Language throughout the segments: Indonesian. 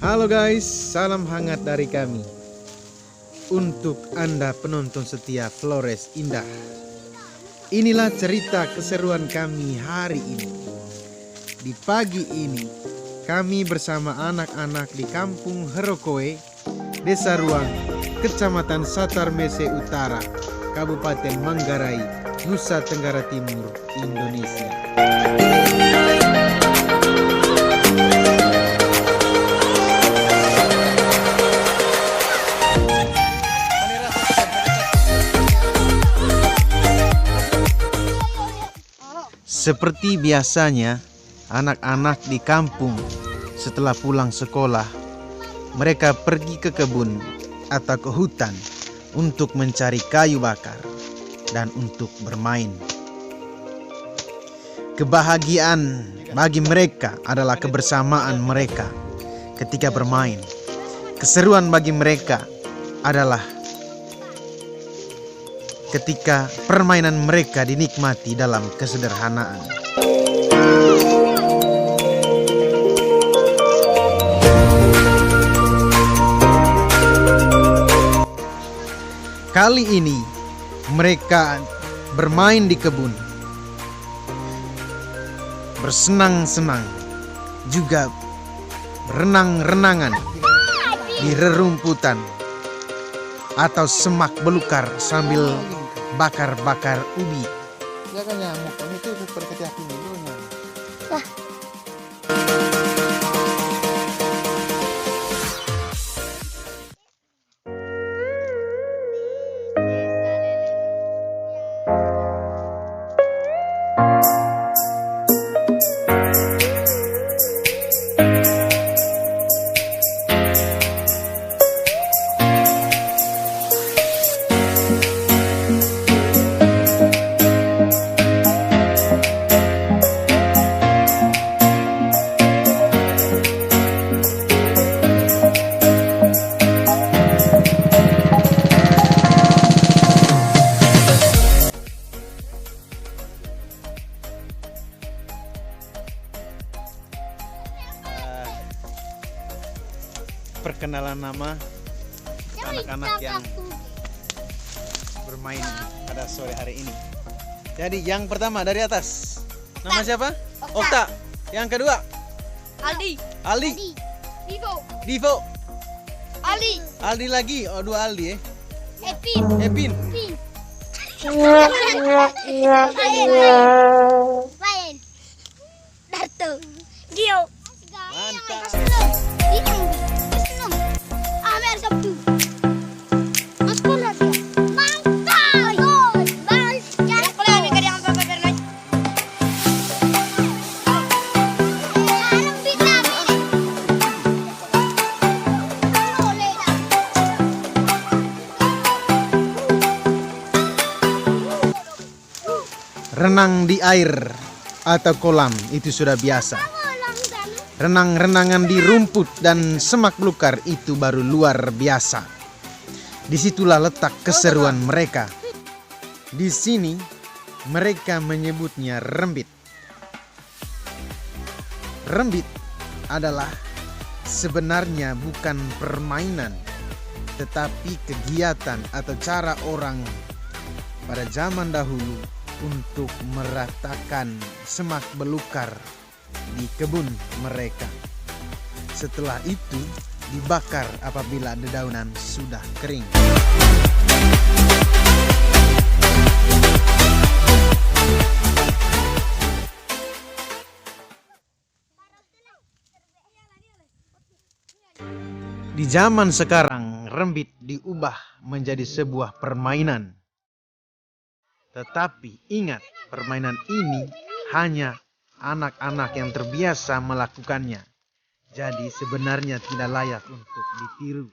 Halo guys, salam hangat dari kami untuk Anda penonton setia Flores Indah. Inilah cerita keseruan kami hari ini. Di pagi ini, kami bersama anak-anak di Kampung Herokoe, Desa Ruang, Kecamatan Satarmese Utara, Kabupaten Manggarai, Nusa Tenggara Timur, Indonesia. Seperti biasanya, anak-anak di kampung setelah pulang sekolah, mereka pergi ke kebun atau ke hutan untuk mencari kayu bakar dan untuk bermain. Kebahagiaan bagi mereka adalah kebersamaan mereka ketika bermain. Keseruan bagi mereka adalah ketika permainan mereka dinikmati dalam kesederhanaan. Kali ini mereka bermain di kebun, bersenang-senang, juga berenang-renangan di rerumputan atau semak belukar sambil bakar-bakar ubi. Jangan nyamuk, itu seperti api dulunya. Perkenalan nama anak-anak yang bermain pada sore hari ini. Jadi yang pertama dari atas, nama siapa? Okta. Yang kedua, Aldi. Divo. Divo. Ali. Aldi lagi, oh dua Aldi Epin. Epin. Lain. Darto. Gio. Mantap. Amer Sabtu. Mas Polas ya. Mantap. Bas. Jangan kalian yang kadang apa pernah. Alam bintang ini. Oleh dah. Renang di air atau kolam itu sudah biasa. Renang-renangan di rumput dan semak belukar itu baru luar biasa. Disitulah letak keseruan mereka. Di sini mereka menyebutnya rembit. Rembit adalah sebenarnya bukan permainan, tetapi kegiatan atau cara orang pada zaman dahulu untuk meratakan semak belukar di kebun mereka. Setelah itu dibakar apabila dedaunan sudah kering. Di zaman sekarang, rembit diubah menjadi sebuah permainan. Tetapi ingat, permainan ini hanya anak-anak yang terbiasa melakukannya. Jadi sebenarnya tidak layak untuk ditiru.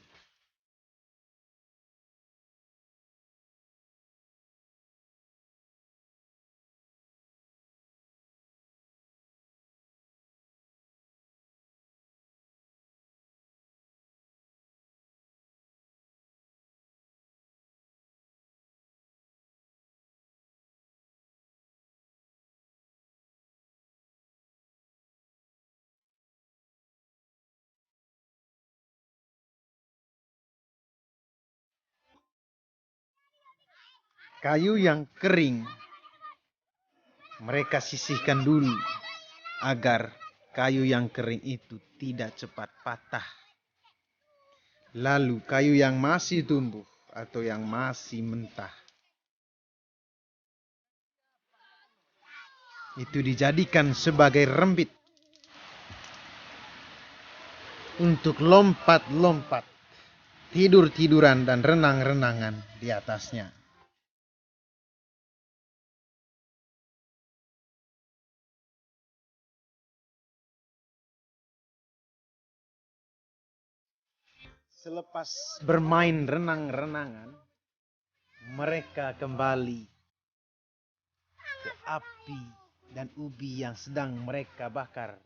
kayu yang kering mereka sisihkan dulu agar kayu yang kering itu tidak cepat patah. Lalu kayu yang masih tumbuh atau yang masih mentah itu dijadikan sebagai rembit untuk lompat-lompat, tidur-tiduran dan renang-renangan di atasnya. Selepas bermain renang-renangan, mereka kembali ke api dan ubi yang sedang mereka bakar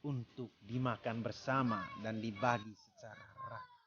untuk dimakan bersama dan dibagi secara rata.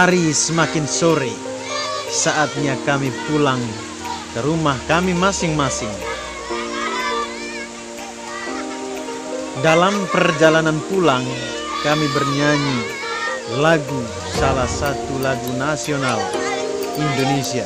Hari semakin sore, saatnya kami pulang ke rumah kami masing-masing. Dalam perjalanan pulang, kami bernyanyi salah satu lagu nasional Indonesia.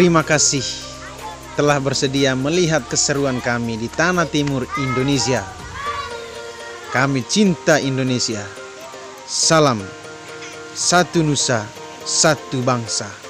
Terima kasih telah bersedia melihat keseruan kami di tanah timur Indonesia. Kami cinta Indonesia. Salam, satu nusa, satu bangsa.